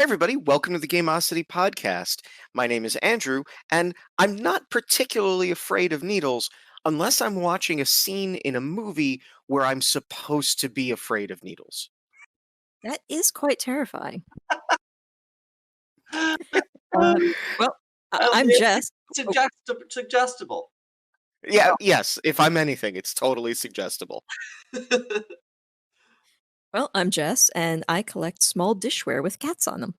everybody, welcome to the Gameosity podcast. My name is Andrew, and I'm not particularly afraid of needles unless I'm watching a scene in a movie where I'm supposed to be afraid of needles. That is quite terrifying. Well, I'm Jess. Suggestible. Yeah, yes, if I'm anything, it's totally suggestible. Well, I'm Jess, and I collect small dishware with cats on them.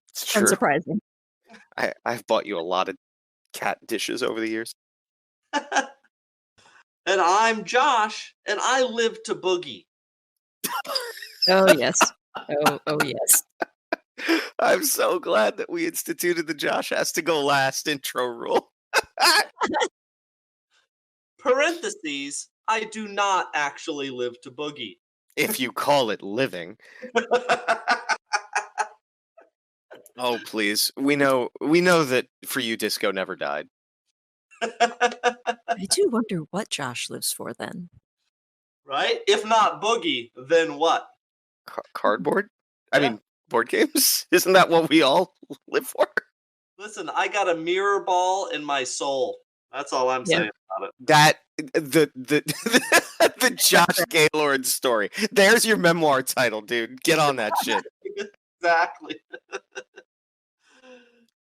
It's true. Unsurprising. I've bought you a lot of cat dishes over the years. And I'm Josh, and I live to boogie. Oh, yes. Oh, yes. I'm so glad that we instituted the Josh has to go last intro rule. Parentheses, I do not actually live to boogie. If you call it living. Oh, please. We know that for you, disco never died. I do wonder what Josh lives for then. Right? If not boogie, then what? Cardboard? Yeah. I mean, board games? Isn't that what we all live for? Listen, I got a mirror ball in my soul. That's all I'm saying about it. That the Josh Gaylord story. There's your memoir title, dude. Get on that shit. Exactly.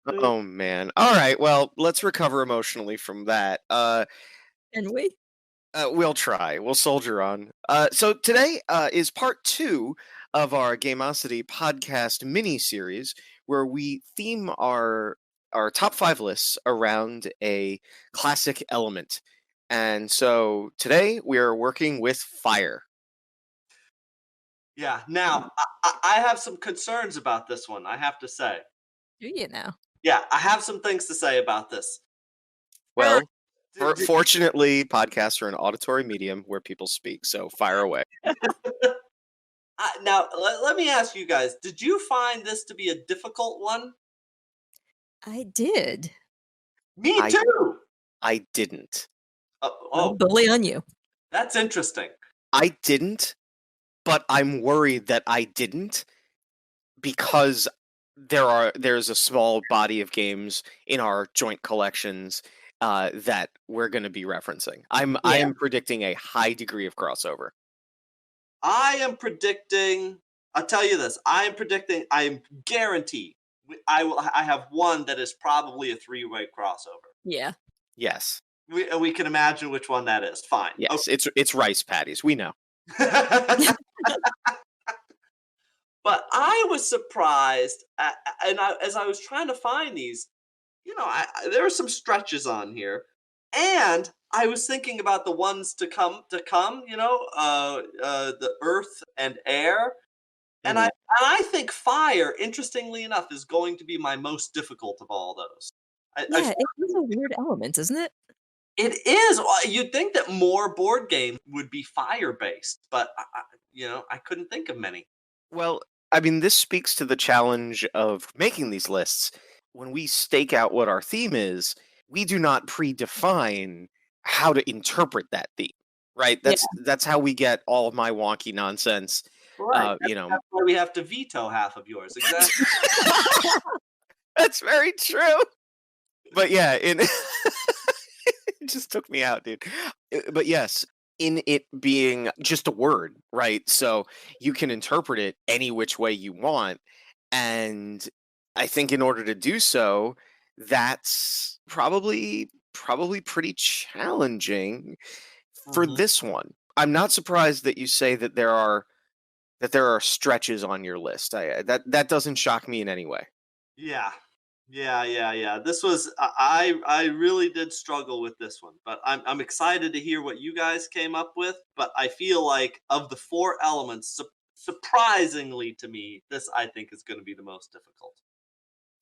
Oh man. All right. Well, let's recover emotionally from that. Can we? We'll try. We'll soldier on. So today is part 2 of our Gameosity podcast mini-series, where we theme our top 5 lists around a classic element. And so today we are working with fire. Yeah. Now, I have some concerns about this one, I have to say. Do you now? Yeah, I have some things to say about this. Well, fortunately, podcasts are an auditory medium where people speak, so fire away. Now, let me ask you guys, did you find this to be a difficult one? I did. Me too! I didn't. Bully on you. That's interesting. I didn't, but I'm worried that I didn't because there's a small body of games in our joint collections that we're going to be referencing. I am predicting a high degree of crossover. I am predicting. I'll tell you this. I am guaranteed. I have one that is probably a 3-way crossover. Yeah. Yes. We can imagine which one that is. Fine. Yes, okay. It's rice patties. We know. But I was surprised, as I was trying to find these, there were some stretches on here, and I was thinking about the ones to come. The earth and air, and I think fire, interestingly enough, is going to be my most difficult of all those. It is a weird element, isn't it? It is. You'd think that more board games would be fire-based, but I couldn't think of many. Well, I mean, this speaks to the challenge of making these lists. When we stake out what our theme is, we do not predefine how to interpret that theme, right? That's how we get all of my wonky nonsense. Right. That's why we have to veto half of yours. Exactly. That's very true. But yeah, it just took me out, dude. But yes, in it being just a word, right? So you can interpret it any which way you want. And I think in order to do so, that's probably pretty challenging for this one. I'm not surprised that you say that there are stretches on your list. That doesn't shock me in any way. Yeah. This was I really did struggle with this one, but I'm excited to hear what you guys came up with. But I feel like of the 4 elements, surprisingly to me, this I think is going to be the most difficult.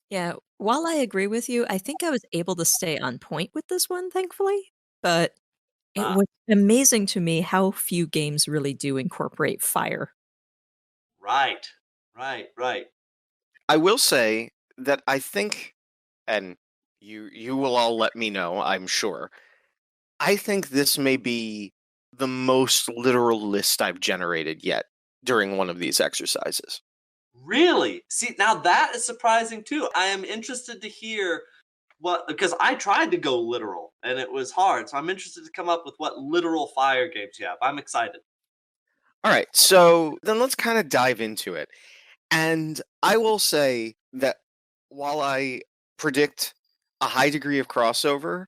Yeah, while I agree with you, I think I was able to stay on point with this one, thankfully. But it was amazing to me how few games really do incorporate fire. Right. I will say that I think, and you will all let me know, I'm sure, I think this may be the most literal list I've generated yet during one of these exercises. Really? See, now that is surprising too. I am interested to hear because I tried to go literal and it was hard. So I'm interested to come up with what literal fire games you have. I'm excited. All right, so then let's kind of dive into it. And I will say that while I predict a high degree of crossover,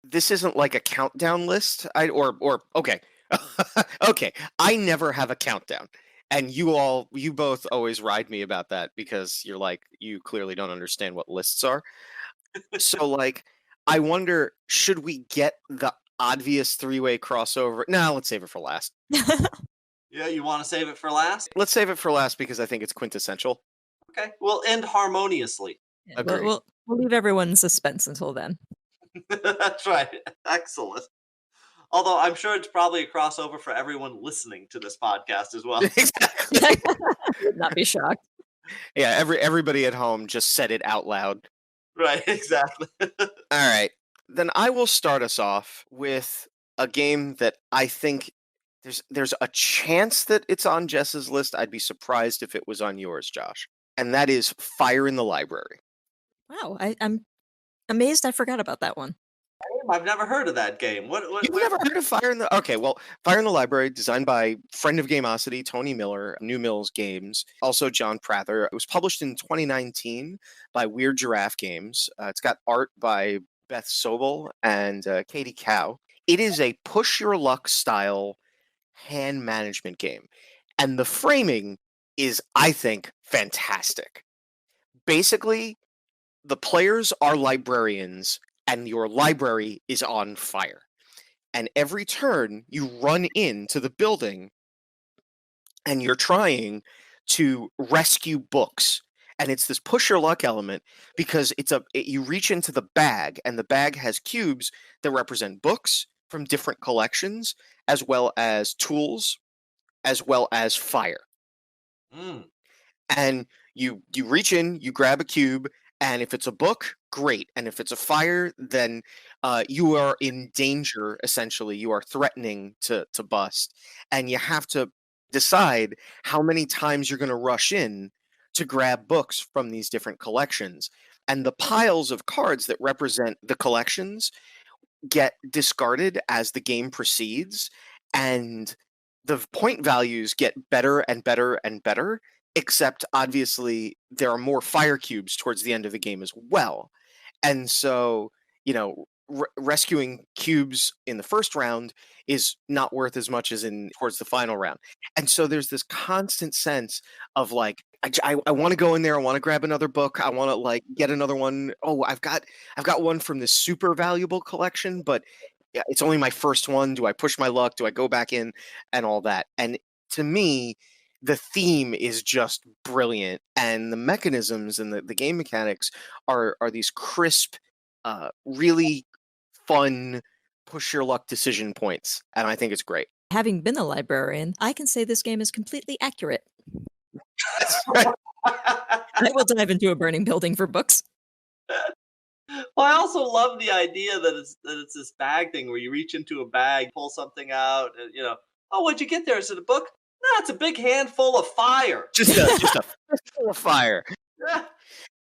this isn't like a countdown list. Or okay. Okay, I never have a countdown. And you both always ride me about that because you're like, you clearly don't understand what lists are. So like, I wonder, should we get the obvious three-way crossover? No, let's save it for last. Yeah, you want to save it for last? Let's save it for last because I think it's quintessential. Okay, we'll end harmoniously. Yeah, Agreed. we'll leave everyone in suspense until then. That's right. Excellent. Although I'm sure it's probably a crossover for everyone listening to this podcast as well. Exactly. Would not be shocked. Yeah, everybody at home just said it out loud. Right, exactly. All right. Then I will start us off with a game that I think there's a chance that it's on Jess's list. I'd be surprised if it was on yours, Josh. And that is Fire in the Library. Wow, I'm amazed I forgot about that one. I've never heard of that game. You've never heard of Fire in the Okay, well, Fire in the Library, designed by friend of Gameosity, Tony Miller, New Mills Games, also John Prather. It was published in 2019 by Weird Giraffe Games. It's got art by Beth Sobel and Katie Cow. It is a push your luck style hand management game. And the framing is, I think, fantastic. Basically, the players are librarians and your library is on fire. And every turn you run into the building and you're trying to rescue books. And it's this push your luck element because you reach into the bag and the bag has cubes that represent books from different collections as well as tools as well as fire. Mm. And you reach in, you grab a cube, and if it's a book, great. And if it's a fire, then you are in danger, essentially. You are threatening to bust. And you have to decide how many times you're going to rush in to grab books from these different collections. And the piles of cards that represent the collections get discarded as the game proceeds. And the point values get better and better and better, except obviously there are more fire cubes towards the end of the game as well. And so, rescuing cubes in the first round is not worth as much as in towards the final round. And so there's this constant sense of like, I want to go in there. I want to grab another book. I want to like get another one. Oh, I've got one from this super valuable collection, but yeah, it's only my first one. Do I push my luck? Do I go back in and all that? And to me, the theme is just brilliant, and the mechanisms and the game mechanics are these crisp, really fun push your luck decision points, and I think it's great. Having been a librarian, I can say this game is completely accurate. That's right. I will dive into a burning building for books. Well, I also love the idea that it's this bag thing where you reach into a bag, pull something out, and oh, what'd you get there? Is it a book? No, it's a big handful of fire. Just a fistful of fire. Yeah.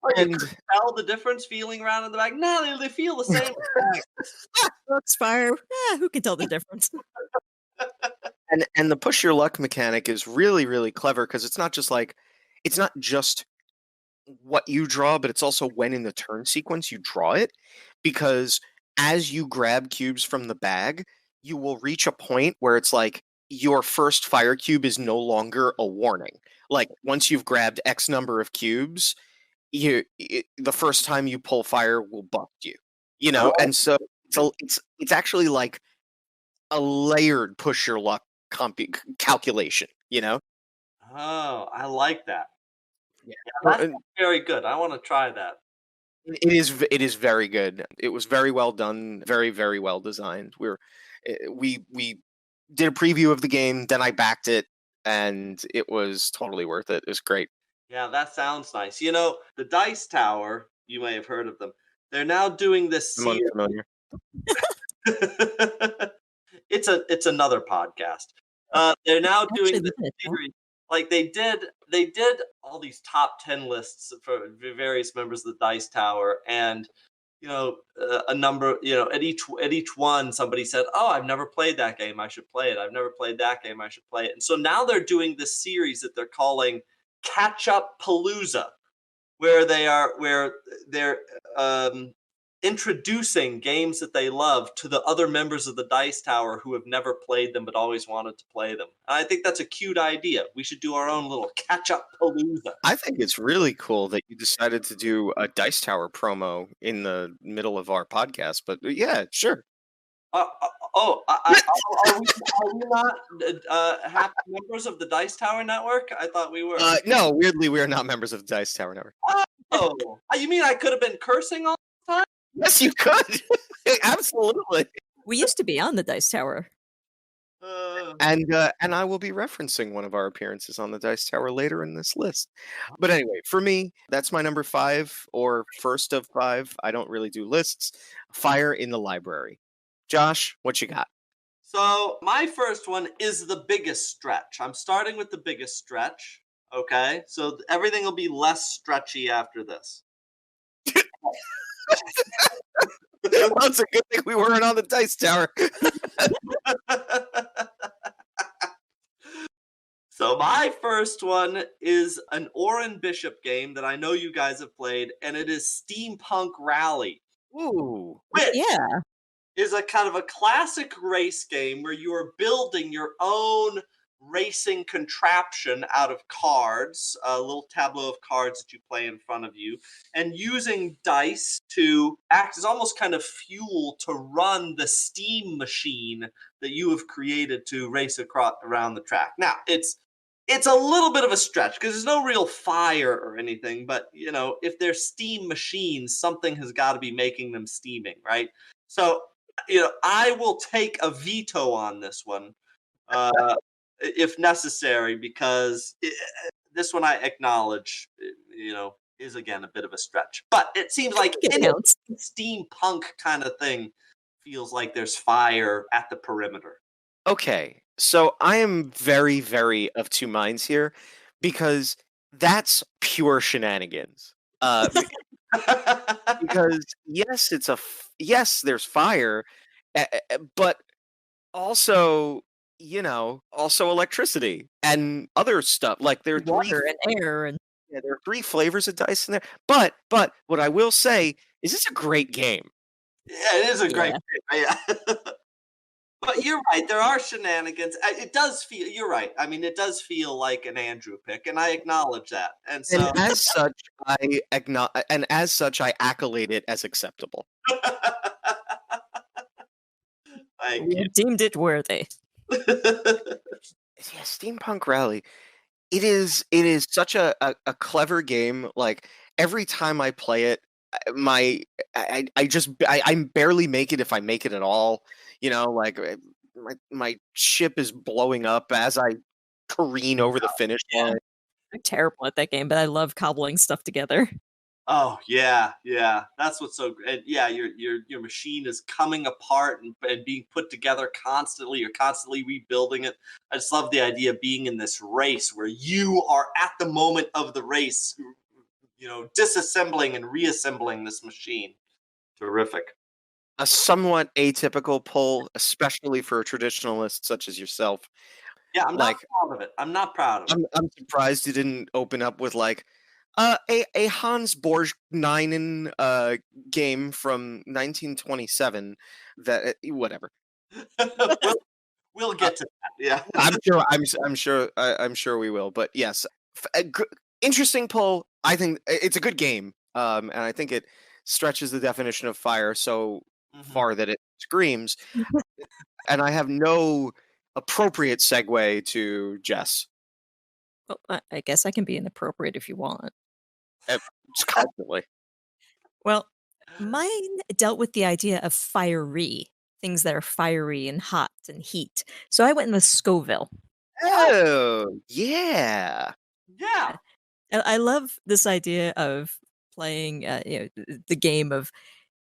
Oh, you can tell the difference feeling around in the bag. No, they feel the same. Books, fire. Who can tell the difference? And the push your luck mechanic is really, really clever because it's not just what you draw, but it's also when in the turn sequence you draw it. Because as you grab cubes from the bag, you will reach a point where it's like your first fire cube is no longer a warning. Like once you've grabbed X number of cubes, the first time you pull fire will bust you. And so it's actually like a layered push your luck calculation. Oh, I like that. Yeah, that's very good. I want to try that. It is very good. It was very well done, very, very well designed. We did a preview of the game, then I backed it, and it was totally worth it. It was great. Yeah, that sounds nice. The Dice Tower, you may have heard of them. They're now doing this I'm unfamiliar. It's another podcast. They're now doing this series. like they did all these top 10 lists for various members of the Dice Tower, and a number, at each one somebody said, "Oh, I've never played that game. I should play it. I've never played that game. I should play it." And so now they're doing this series that they're calling Catch Up Palooza, where they're introducing games that they love to the other members of the Dice Tower who have never played them but always wanted to play them. And I think that's a cute idea. We should do our own little Catch Up Palooza. I think it's really cool that you decided to do a Dice Tower promo in the middle of our podcast. But yeah, sure. Are we not happy members of the Dice Tower Network? I thought we were. No, weirdly, we are not members of the Dice Tower Network. Oh, you mean I could have been cursing all the time? Yes, you could. Absolutely. We used to be on the Dice Tower. And I will be referencing one of our appearances on the Dice Tower later in this list. But anyway, for me, that's my number 5 or first of 5. I don't really do lists. Fire in the Library. Josh, what you got? So my first one is the biggest stretch. I'm starting with the biggest stretch. Okay, so everything will be less stretchy after this. Well, it's a good thing we weren't on the Dice Tower. So my first one is an Oren Bishop game that I know you guys have played, and it is Steampunk Rally. Ooh. Which Yeah. is a kind of a classic race game where you are building your own racing contraption out of cards, a little tableau of cards that you play in front of you, and using dice to act as almost kind of fuel to run the steam machine that you have created to race around the track. Now, it's a little bit of a stretch because there's no real fire or anything, but if they're steam machines, something has got to be making them steaming, right? So, I will take a veto on this one. If necessary, because this one I acknowledge, is again a bit of a stretch. But it seems like It any counts. steampunk kind of thing feels like there's fire at the perimeter. Okay, so I am very, very of two minds here because that's pure shenanigans. Because yes, yes, there's fire, but also, also electricity and other stuff. Like there are Water and air and there are 3 flavors of dice in there. But what I will say is it's a great game. Yeah, it is a great Yeah. game. Yeah. But you're right. There are shenanigans. It does feel. You're right. I mean, it does feel like an Andrew pick, and I acknowledge that. And so, And as such I accolade it as acceptable. thank we you. have deemed it worthy. Yeah, Steampunk Rally. It is such a clever game. Like every time I play it, I barely make it if I make it at all. Like my ship is blowing up as I careen over the finish line. I'm terrible at that game, but I love cobbling stuff together. Oh yeah, yeah. That's what's so great. Yeah, your machine is coming apart and being put together constantly. You're constantly rebuilding it. I just love the idea of being in this race where you are at the moment of the race, disassembling and reassembling this machine. Terrific. A somewhat atypical pull, especially for a traditionalist such as yourself. Yeah, I'm Like, not proud of it. I'm not proud of it. I'm surprised you didn't open up with like a Hans Borgnine game from 1927 that whatever. We'll get to that. Yeah. I'm sure we will. But yes, interesting pull. I think it's a good game. And I think it stretches the definition of fire so far that it screams. And I have no appropriate segue to Jess. Well, I guess I can be inappropriate if you want. Just constantly. Well, mine dealt with the idea of fiery, things that are fiery and hot and heat. So I went with Scoville. Oh, yeah. Yeah. I love this idea of playing the game of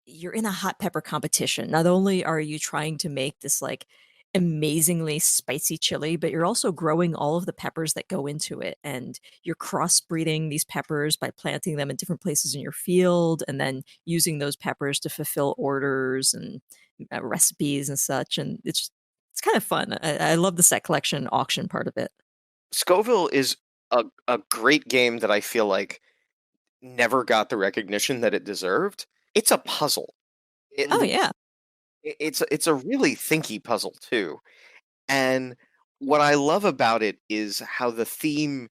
you're in a hot pepper competition. Not only are you trying to make this like amazingly spicy chili, but you're also growing all of the peppers that go into it. And you're crossbreeding these peppers by planting them in different places in your field and then using those peppers to fulfill orders and recipes and such. And it's kind of fun. I love the set collection auction part of it. Scoville is a great game that I feel like never got the recognition that it deserved. It's a puzzle. It, Oh, Mm. yeah. it's a really thinky puzzle too. And what I love about it is how the theme,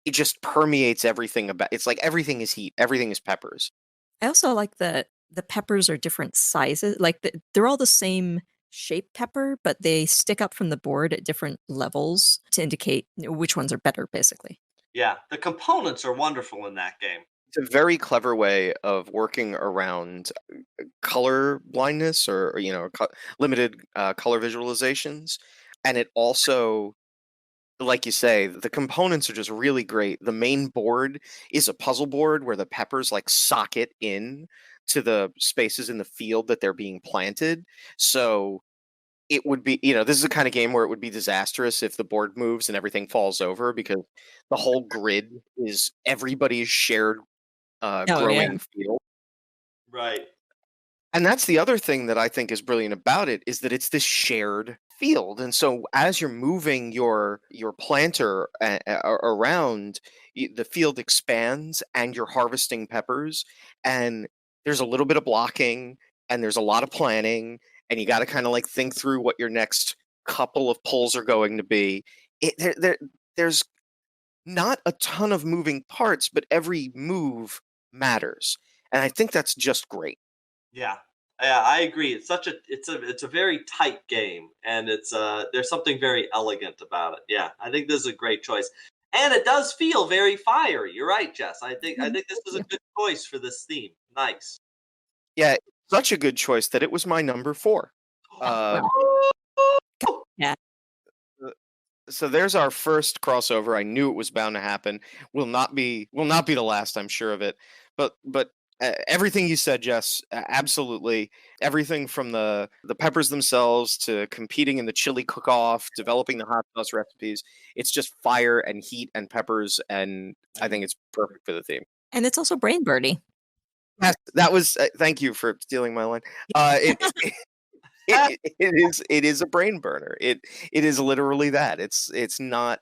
it just permeates everything about it's like everything is heat, everything is peppers. I also like that the peppers are different sizes. Like they're all the same shape pepper, but they stick up from the board at different levels to indicate which ones are better, basically. Yeah, the components are wonderful in that game. It's a very clever way of working around color blindness or limited color visualizations. And it also, like you say, the components are just really great. The main board is a puzzle board where the peppers like socket in to the spaces in the field that they're being planted. So it would be, this is the kind of game where it would be disastrous if the board moves and everything falls over because the whole grid is everybody's shared Oh, yeah. growing field. Right. And that's the other thing that I think is brilliant about it is that it's this shared field. And so as you're moving your planter around, the field expands and you're harvesting peppers and there's a little bit of blocking and there's a lot of planning and you got to kind of like think through what your next couple of pulls are going to be. There's not a ton of moving parts, but every move matters. And I think that's just great. Yeah. Yeah, I agree. It's a very tight game, and there's something very elegant about it. Yeah, I think this is a great choice, and it does feel very fiery. You're right, Jess. I think this was a good choice for this theme. Nice. Yeah, such a good choice that it was my number 4. Oh, Um, well, yeah. uh, so there's our first crossover. I knew it was bound to happen. Will not be the last, I'm sure of it. But everything you said, Jess, absolutely. Everything from the peppers themselves to competing in the chili cook-off, developing the hot sauce recipes. It's just fire and heat and peppers, and I think it's perfect for the theme. And it's also brain birdie. Yes, that was. Thank you for stealing my line. It is a brain burner. It is literally that. It's not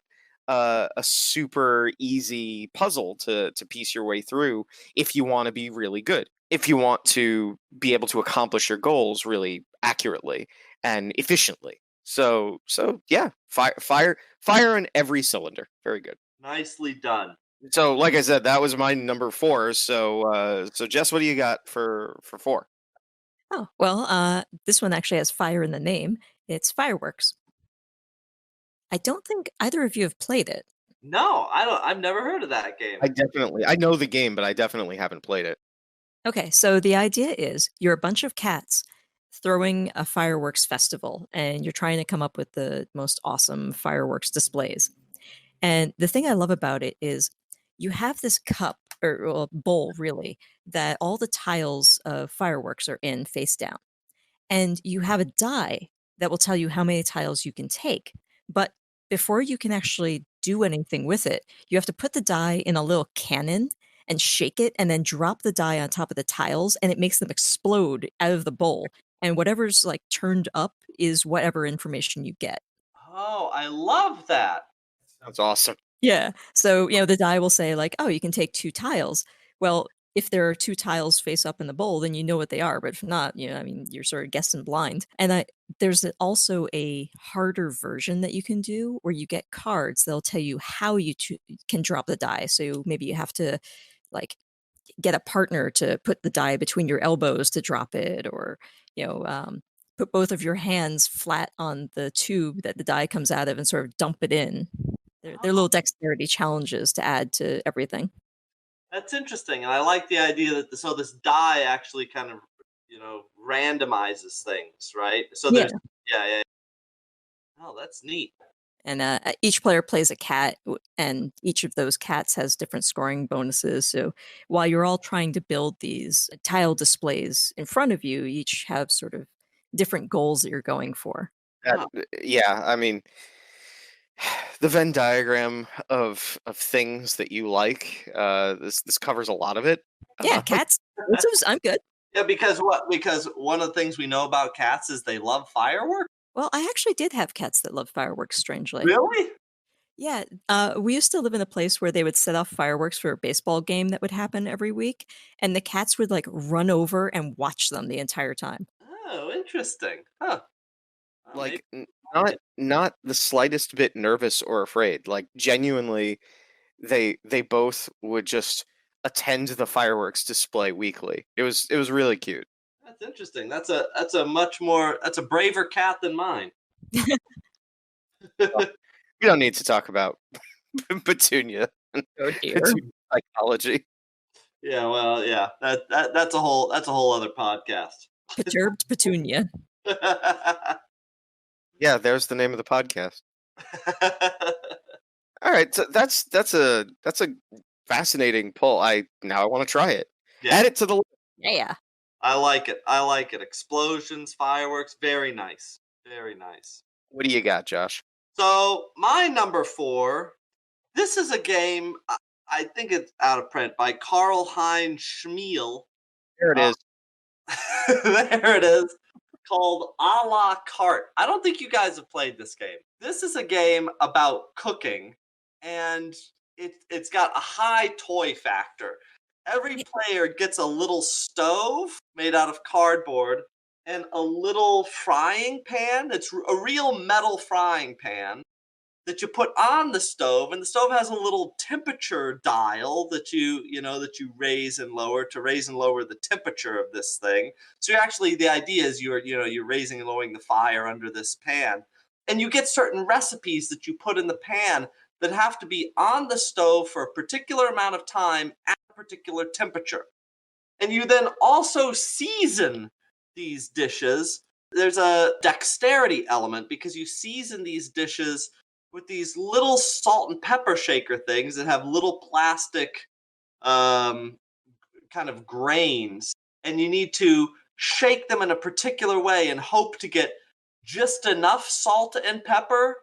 a super easy puzzle to piece your way through if you want to be really good. If you want to be able to accomplish your goals really accurately and efficiently. So yeah, fire in every cylinder. Very good. Nicely done. So like I said, that was my number 4. So Jess, what do you got for 4? Oh, well, this one actually has fire in the name. It's Fireworks. I don't think either of you have played it. No, I don't. I've never heard of that game. I know the game, but I definitely haven't played it. Okay, so the idea is you're a bunch of cats throwing a fireworks festival, and you're trying to come up with the most awesome fireworks displays. And the thing I love about it is you have this cup or well, bowl, really, that all the tiles of fireworks are in face down. And you have a die that will tell you how many tiles you can take. But before you can actually do anything with it, you have to put the die in a little cannon and shake it and then drop the die on top of the tiles and it makes them explode out of the bowl. And whatever's like turned up is whatever information you get. Oh, I love that. Sounds awesome. Yeah. So, the die will say like, "Oh, you can take 2 tiles." Well, if there are 2 tiles face up in the bowl, then you know what they are, but if not, I mean, you're sort of guessing blind. And there's also a harder version that you can do where you get cards that'll tell you how can drop the die. So maybe you have to like get a partner to put the die between your elbows to drop it, or put both of your hands flat on the tube that the die comes out of and sort of dump it in. They're little dexterity challenges to add to everything. That's interesting, and I like the idea that so this die actually kind of randomizes things, right? So Yeah. there's yeah. Oh, that's neat. And each player plays a cat, and each of those cats has different scoring bonuses. So while you're all trying to build these tile displays in front of you, each have sort of different goals that you're going for. Huh. Yeah, I mean, the Venn diagram of things that you like. This covers a lot of it. Yeah, Uh, cats. Exclusives, I'm good. Yeah, because what? Because one of the things we know about cats is they love fireworks. Well, I actually did have cats that love fireworks, strangely. Really? Yeah, we used to live in a place where they would set off fireworks for a baseball game that would happen every week, and the cats would, like, run over and watch them the entire time. Oh, interesting. Huh. Well, maybe. like not the slightest bit nervous or afraid. Like genuinely, they both would just attend the fireworks display weekly. It was really cute. That's interesting. That's a braver cat than mine. Well, we don't need to talk about Petunia and Oh, dear. Petunia psychology. Yeah, well, yeah. That's a whole other podcast. Perturbed Petunia. Yeah, there's the name of the podcast. All right, so that's a fascinating pull. I want to try it. Yeah, Add it to the list. Yeah. I like it. I like it. Explosions, fireworks, very nice. Very nice. What do you got, Josh? So, my number 4, this is a game, I think it's out of print, by Karl Heinz Schmiel. There it Uh, is. there it is, called A la Carte. I don't think you guys have played this game. This is a game about cooking, and it's got a high toy factor. Every player gets a little stove made out of cardboard and a little frying pan. It's a real metal frying pan that you put on the stove, and the stove has a little temperature dial that that you raise and lower to raise and lower the temperature of this thing. So the idea is you're raising and lowering the fire under this pan, and you get certain recipes that you put in the pan that have to be on the stove for a particular amount of time at a particular temperature. And you then also season these dishes. There's a dexterity element because you season these dishes with these little salt and pepper shaker things that have little plastic um, kind of grains, and you need to shake them in a particular way and hope to get just enough salt and pepper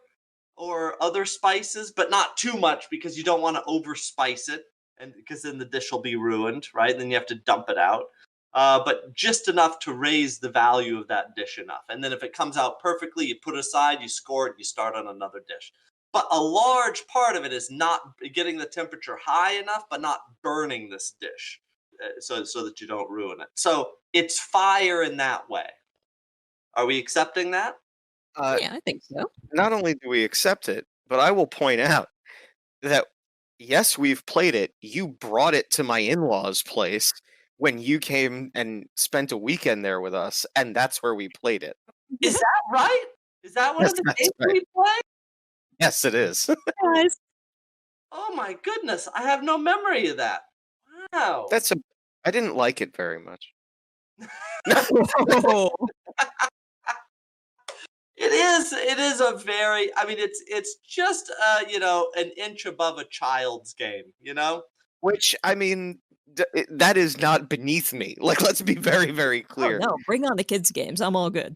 or other spices, but not too much because you don't want to overspice it, and because then the dish will be ruined, right? And then you have to dump it out. But just enough to raise the value of that dish enough. And then if it comes out perfectly, you put it aside, you score it, you start on another dish. But a large part of it is not getting the temperature high enough, but not burning this dish, so that you don't ruin it. So it's fire in that way. Are we accepting that? Uh, Yeah, I think so. Not only do we accept it, but I will point out that yes, we've played it. You brought it to my in-laws' place when you came and spent a weekend there with us, and that's where we played it. Is that right? Is that one Yes, of the that's games right. we play? Yes, it is. Guys. Oh my goodness, I have no memory of that. Wow. I didn't like it very much. Oh. It is a very, I mean, it's just an inch above a child's game, you know? Which I mean, that is not beneath me. Like, let's be very, very Oh, clear. no, bring on the kids' games, I'm all good.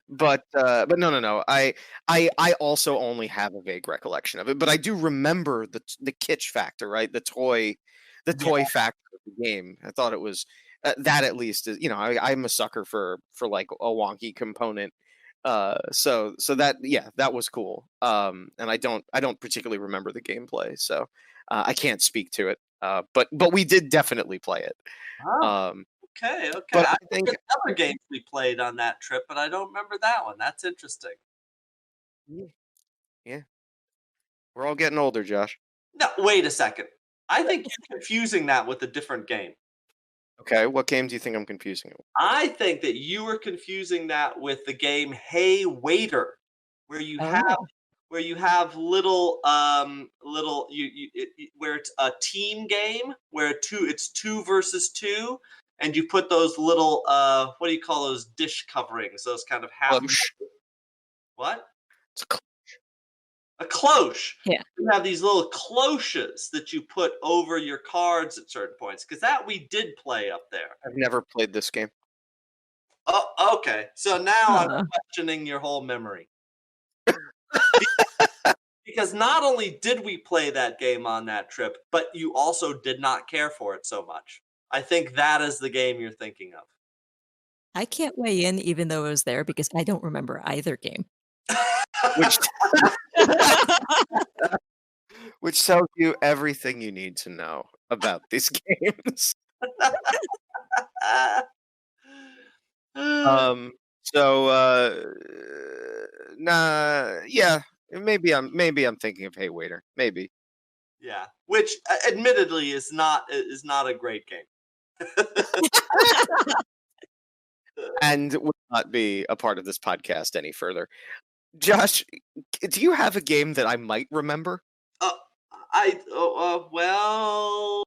But no. I also only have a vague recollection of it, but I do remember the kitsch factor, right? The toy factor of the game. I thought it was that at least is I'm a sucker for like a wonky component. So that was cool. And I don't particularly remember the gameplay, so I can't speak to it. But we did definitely play it. Oh, Um, okay. but I I think forget other games we played on that trip, but I don't remember that one. That's interesting. yeah, we're all getting older, Josh. No, wait a second. I think you're confusing that with a different game. Okay, what game do you think I'm confusing it with? I think that you were confusing that with the game Hey Waiter, where you have Oh. little where it's a team game where it's 2 versus 2, and you put those little what do you call those dish coverings, those kind of half Cloche. what? It's A cloche. Yeah. You have these little cloches that you put over your cards at certain points, because that we did play up there. I've never played this game. Oh, okay. So now I'm Huh. questioning your whole memory. Because not only did we play that game on that trip, but you also did not care for it so much. I think that is the game you're thinking I can't weigh in even though I was there because I don't remember either game. Which which tells you everything you need to know about these games. of. Um, so, nah, yeah, maybe I'm thinking of Hey Waiter, maybe, Yeah, which admittedly is not a great game. and will not be a part of this podcast any further. Josh, do you have a game that I might remember? Uh, well,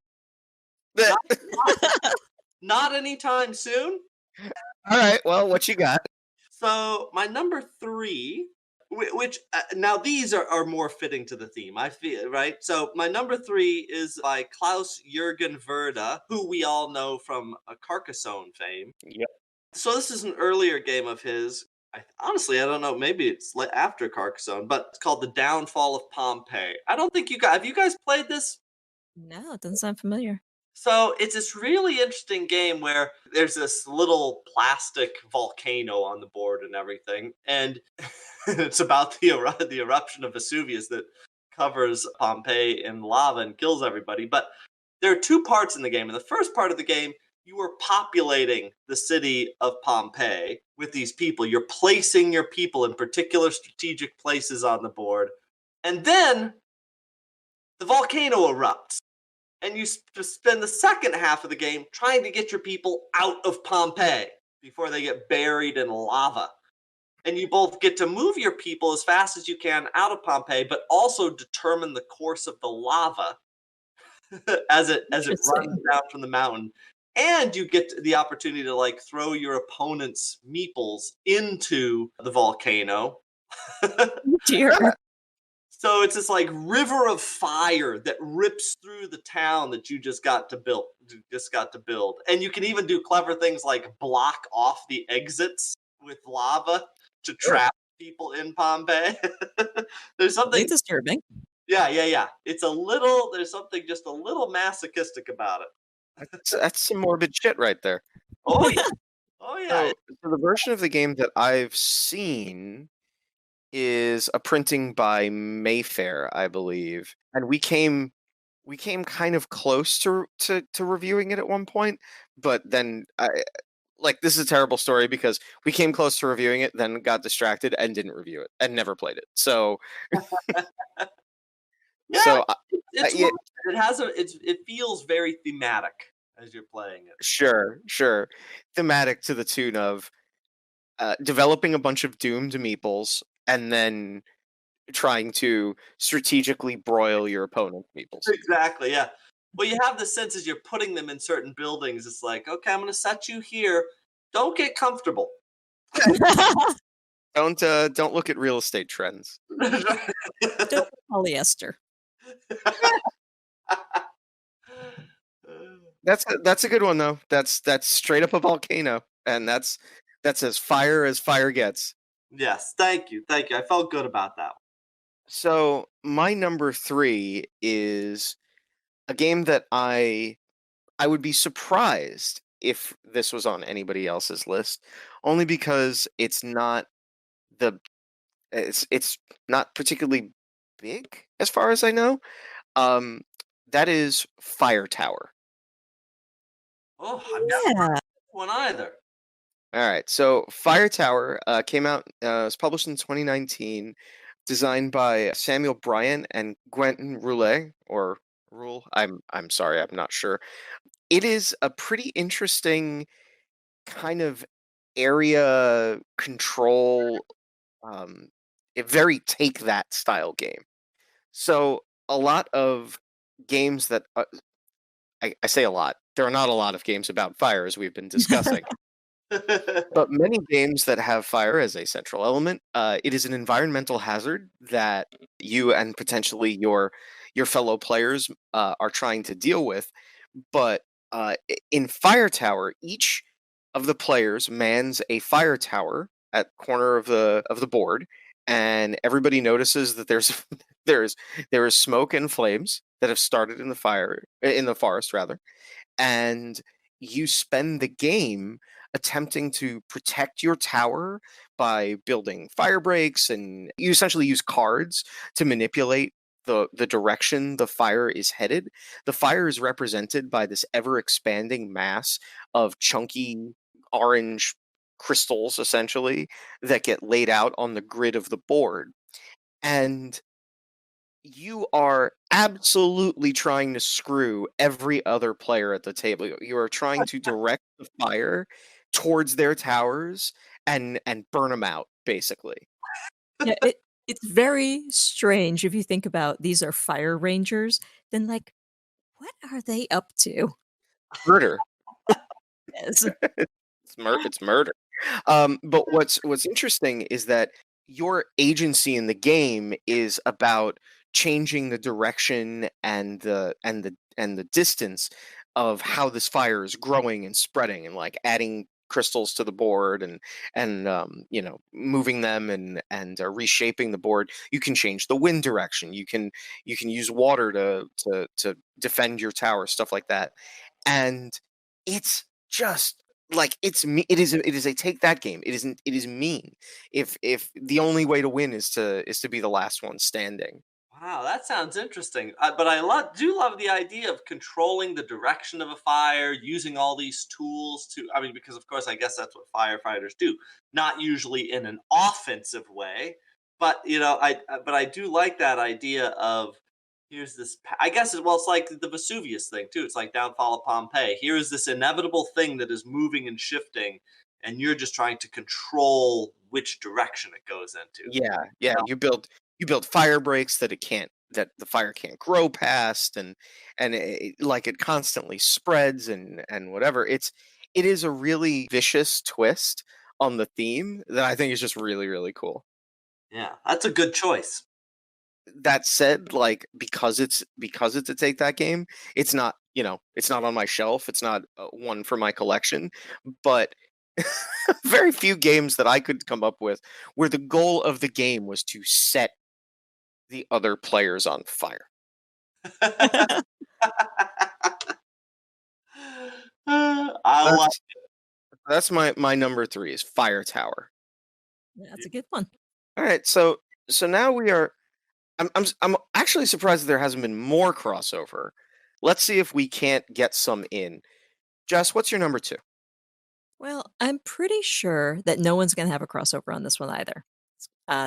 That not not not anytime soon. all right, well, what you got? So my number three, which now these are more fitting to the theme. I feel right. So my number three is by Klaus Jürgen Werder, who we all know from a Carcassonne fame. Yep. So this is an earlier game of his. Honestly, I don't know. Maybe it's after Carcassonne, but it's called the Downfall of Pompeii. I don't think you guys have you guys played this. No, it doesn't sound familiar. So it's this really interesting game where there's this little plastic volcano on the board and everything, and it's about the eruption of Vesuvius that covers Pompeii in lava and kills everybody. But there are two parts in the game. In the first part of the game, you are populating the city of Pompeii with these people. You're placing your people in particular strategic places on the board, and then the volcano erupts and you spend the second half of the game trying to get your people out of Pompeii before they get buried in lava. And you both get to move your people as fast as you can out of Pompeii, but also determine the course of the lava as it runs Interesting. down from the mountain. And you get the opportunity to like throw your opponent's meeples into the volcano. Dear. So it's this like river of fire that rips through the town that you just got to build. And you can even do clever things like block off the exits with lava to Sure. trap people in Pompeii. There's Really something disturbing. yeah, yeah, yeah. There's something just a little masochistic about it. That's some morbid shit right there. Oh yeah. Oh yeah. So the version of the game that I've seen is a printing by Mayfair, I believe, and we came kind of close to reviewing it at one point, but then this is a terrible story because we came close to reviewing it, then got distracted and didn't review it and never played it. So Yeah, so it's yeah, worth it. It feels very thematic as you're playing it. sure, thematic to the tune of developing a bunch of doomed meeples and then trying to strategically broil your opponent's meeples. Exactly, yeah. Well, you have the sense as you're putting them in certain buildings, it's like, okay, I'm gonna set you here. Don't get comfortable. Don't look at real estate trends. Don't polyester. That's a good one though. That's straight up a volcano, and that's as fire gets. Yes, thank you, thank you. I felt good about that. So my number three is a game that I would be surprised if this was on anybody else's list, only because the it's not particularly big as far as I know. Um, that is Fire Tower. Oh, I've never Yeah. one either. All right, so Fire Tower came out. Was published in 2019, designed by Samuel Bryan and Quentin Roulet or Rule. I'm sorry, I'm not sure. It is a pretty interesting kind of area control, a very take that style game. So a lot of games that I say a lot. There are not a lot of games about fire, as we've been discussing. But many games that have fire as a central element, it is an environmental hazard that you and potentially your fellow players are trying to deal with. But in Fire Tower, each of the players mans a fire tower at corner of the board, and everybody notices that there is smoke and flames that have started in the forest rather, and you spend the game attempting to protect your tower by building fire breaks, and you essentially use cards to manipulate the direction the fire is headed. The fire is represented by this ever expanding mass of chunky orange crystals essentially that get laid out on the grid of the board, and you are absolutely trying to screw every other player at the table. You are trying to direct the fire towards their towers and burn them out, basically. Yeah, it's very strange if you think about these are fire rangers, then, like, what are they up to? Murder. Yes. It's murder. But what's interesting is that your agency in the game is about changing the direction and the distance of how this fire is growing and spreading, and like adding crystals to the board, and moving them and reshaping the board. You can change the wind direction. You can use water to defend your tower, stuff like that. And it's just like it is a take that game. It is mean. If the only way to win is to be the last one standing. Wow, that sounds interesting. But do love the idea of controlling the direction of a fire, using all these tools to. I mean, because of course, I guess that's what firefighters do. Not usually in an offensive way, but but I do like that idea of here's this. I guess it's like the Vesuvius thing too. It's like Downfall of Pompeii. Here is this inevitable thing that is moving and shifting, and you're just trying to control which direction it goes into. Yeah, yeah. You build fire breaks that the fire can't grow past, and like it constantly spreads and whatever. It is a really vicious twist on the theme that I think is just really really cool. Yeah, that's a good choice. That said, like because it's a take that game, it's not on my shelf. It's not one for my collection, but very few games that I could come up with where the goal of the game was to set the other players on fire. I like. That's that's my number three is Fire Tower. That's a good one. All right, so now we are. I'm actually surprised that there hasn't been more crossover. Let's see if we can't get some in. Jess, what's your number two? Well, I'm pretty sure that no one's gonna have a crossover on this one either.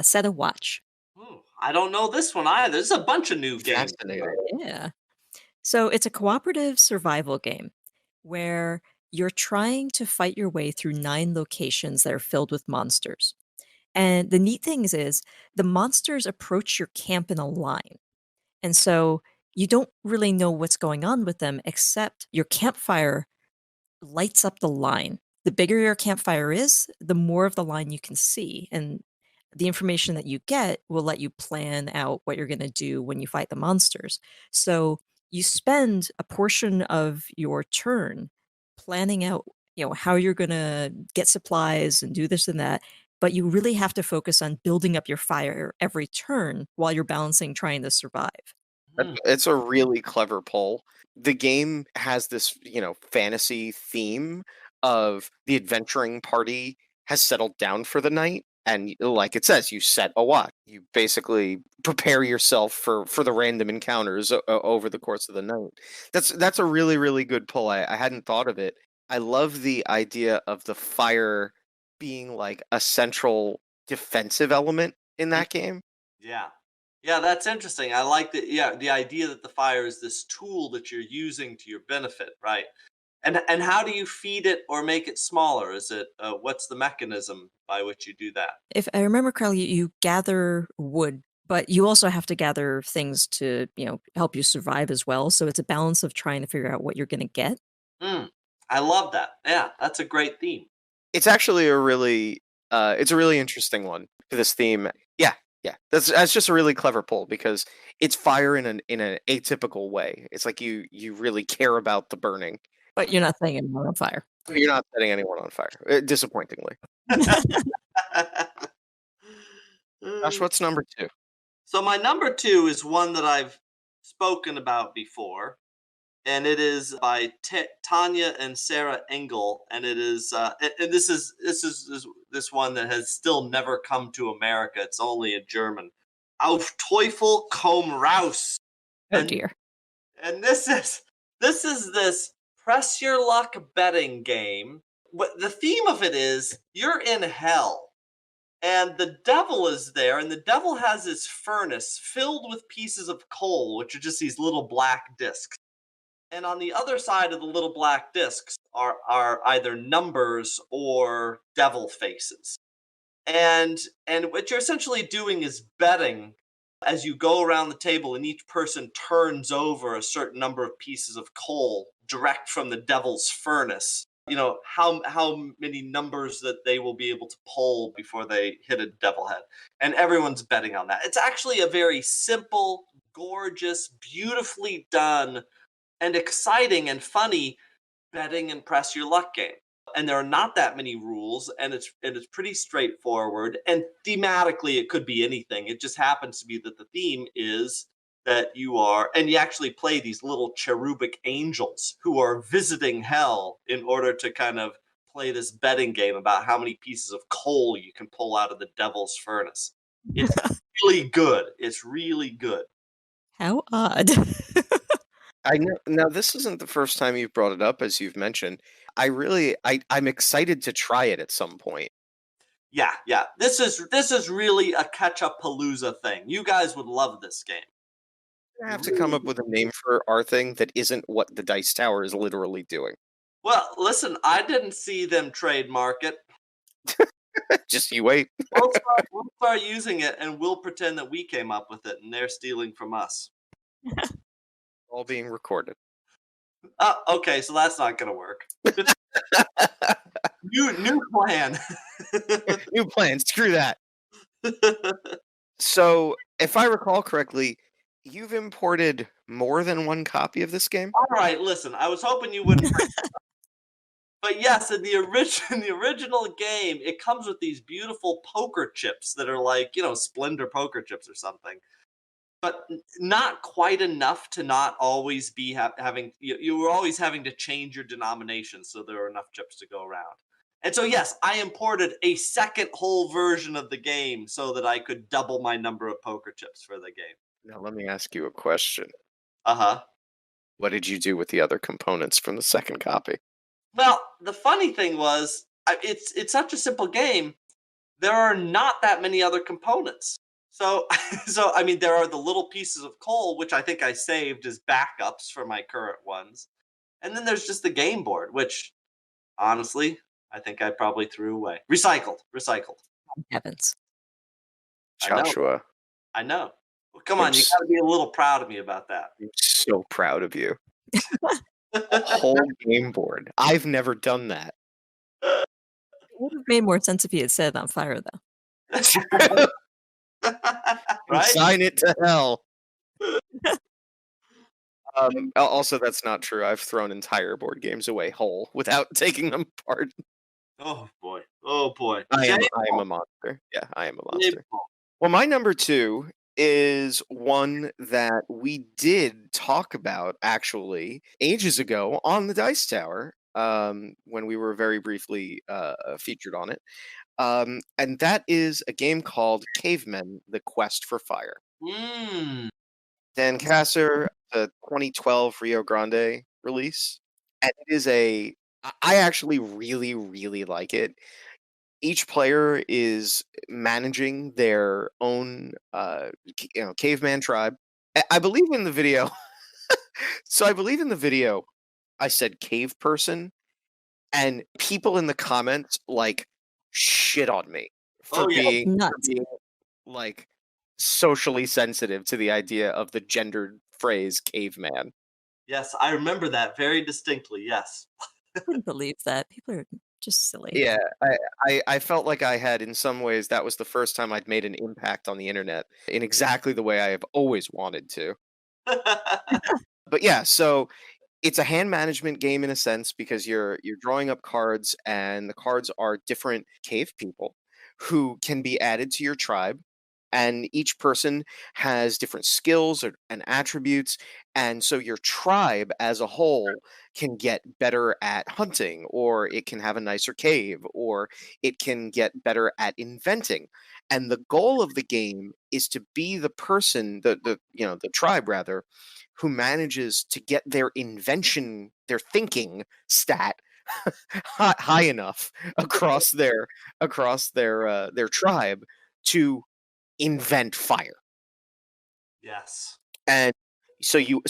Set a watch. Ooh, I don't know this one either. There's a bunch of new games. Fascinating. Yeah. So it's a cooperative survival game where you're trying to fight your way through 9 locations that are filled with monsters. And the neat thing is the monsters approach your camp in a line. And so you don't really know what's going on with them except your campfire lights up the line. The bigger your campfire is, the more of the line you can see. And the information that you get will let you plan out what you're going to do when you fight the monsters. So you spend a portion of your turn planning out, how you're going to get supplies and do this and that. But you really have to focus on building up your fire every turn while you're balancing trying to survive. Hmm. It's a really clever poll. The game has this, fantasy theme of the adventuring party has settled down for the night. And like it says, you set a watch. You basically prepare yourself for the random encounters over the course of the night. That's a really, really good pull. I hadn't thought of it. I love the idea of the fire being like a central defensive element in that game. Yeah. Yeah, that's interesting. I like the idea that the fire is this tool that you're using to your benefit, right? And how do you feed it or make it smaller? Is it what's the mechanism by which you do that? If I remember correctly, you gather wood, but you also have to gather things to, help you survive as well. So it's a balance of trying to figure out what you're going to get. Mm, I love that. Yeah, that's a great theme. It's actually a really interesting one for this theme. Yeah, yeah. That's just a really clever pull because it's fire in an atypical way. It's like you really care about the burning. But you're not setting anyone on fire. You're not setting anyone on fire, disappointingly. Josh, what's number 2? So my number 2 is one that I've spoken about before, and it is by Tanya and Sarah Engel, and it is and this one that has still never come to America. It's only in German. Auf Teufel komm raus. Oh And dear. and this press your luck betting game. What the theme of it is, you're in hell. And the devil is there, and the devil has his furnace filled with pieces of coal, which are just these little black discs. And on the other side of the little black discs are either numbers or devil faces. And what you're essentially doing is betting as you go around the table, and each person turns over a certain number of pieces of coal direct from the devil's furnace. You know how many numbers that they will be able to pull before they hit a devil head, and everyone's betting on that. It's actually a very simple, gorgeous, beautifully done, and exciting and funny betting and press your luck game. And there are not that many rules, and it's pretty straightforward. And thematically, it could be anything. It just happens to be that the theme is that you actually play these little cherubic angels who are visiting hell in order to kind of play this betting game about how many pieces of coal you can pull out of the devil's furnace. It's really good. It's really good. How odd. I know. Now, this isn't the first time you've brought it up, as you've mentioned. I'm excited to try it at some point. Yeah. This is really a catch-up palooza thing. You guys would love this game. I have to come up with a name for our thing that isn't what the Dice Tower is literally doing. Well, listen, I didn't see them trademark it. Just you wait. We'll start using it, and we'll pretend that we came up with it, and they're stealing from us. All being recorded. Okay, so that's not going to work. New plan. New plan. Screw that. So, if I recall correctly, you've imported more than one copy of this game? All right, listen, I was hoping you wouldn't. But yes, in the original game, it comes with these beautiful poker chips that are like, Splendor poker chips or something. But not quite enough to not always be having. You were always having to change your denomination so there were enough chips to go around. And so, yes, I imported a second whole version of the game so that I could double my number of poker chips for the game. Now, let me ask you a question. Uh-huh. What did you do with the other components from the second copy? Well, the funny thing was, it's such a simple game. There are not that many other components. So I mean, there are the little pieces of coal, which I think I saved as backups for my current ones. And then there's just the game board, which, honestly, I think I probably threw away. Recycled. Heavens. Joshua. I know. Well, come on, you got to be a little proud of me about that. I'm so proud of you. A whole game board. I've never done that. It would have made more sense if he had set it on fire, though. Right? Sign it to hell. Also, that's not true. I've thrown entire board games away whole without taking them apart. Oh boy. I am a monster. Yeah, I am a monster. Well, my number 2 is one that we did talk about actually ages ago on the Dice Tower, when we were very briefly featured on it. And that is a game called Cavemen, The Quest for Fire. Dan Kasser, the 2012 Rio Grande release. And it is I actually really, really like it. Each player is managing their own, caveman tribe. I believe in the video. So I believe in the video, I said cave person, and people in the comments shit on me for being like socially sensitive to the idea of the gendered phrase caveman. Yes, I remember that very distinctly. Yes. I wouldn't believe that. People are just silly. Yeah, I felt like I had, in some ways, that was the first time I'd made an impact on the internet in exactly the way I have always wanted to. But yeah, so It's a hand management game in a sense because you're drawing up cards, and the cards are different cave people who can be added to your tribe, and each person has different skills and attributes, and so your tribe as a whole can get better at hunting, or it can have a nicer cave, or it can get better at inventing. And the goal of the game is to be the person, the tribe rather, who manages to get their invention, their thinking stat high enough across their tribe to invent fire. Yes. And so you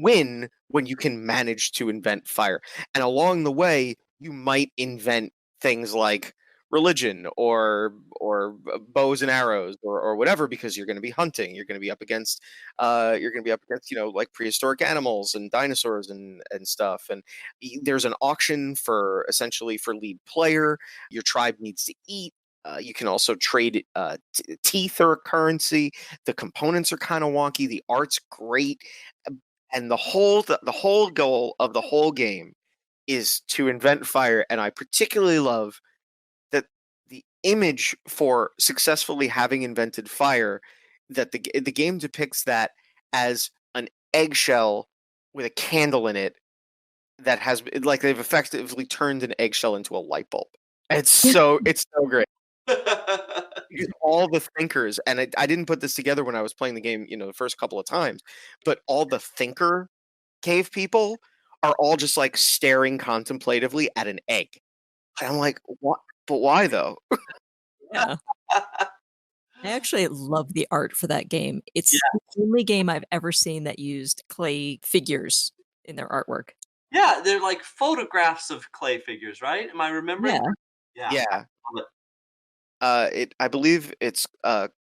win when you can manage to invent fire. And along the way, you might invent things like religion or bows and arrows or whatever, because you're going to be hunting. You're going to be up against like prehistoric animals and dinosaurs and stuff. And there's an auction for essentially for lead player. Your tribe needs to eat. You can also trade teeth or currency. The components are kind of wonky. The art's great, and the whole goal of the whole game is to invent fire. And I particularly love that the image for successfully having invented fire, that the game depicts that as an eggshell with a candle in it that has like they've effectively turned an eggshell into a light bulb. It's so great. Because all the thinkers, and I didn't put this together when I was playing the game, the first couple of times, but all the thinker cave people are all just like staring contemplatively at an egg. And I'm like, what? But why though? Yeah. I actually love the art for that game. It's Yeah. the only game I've ever seen that used clay figures in their artwork. Yeah, they're like photographs of clay figures, right? Am I remembering? Yeah. Yeah. I Yeah. love it. I believe it's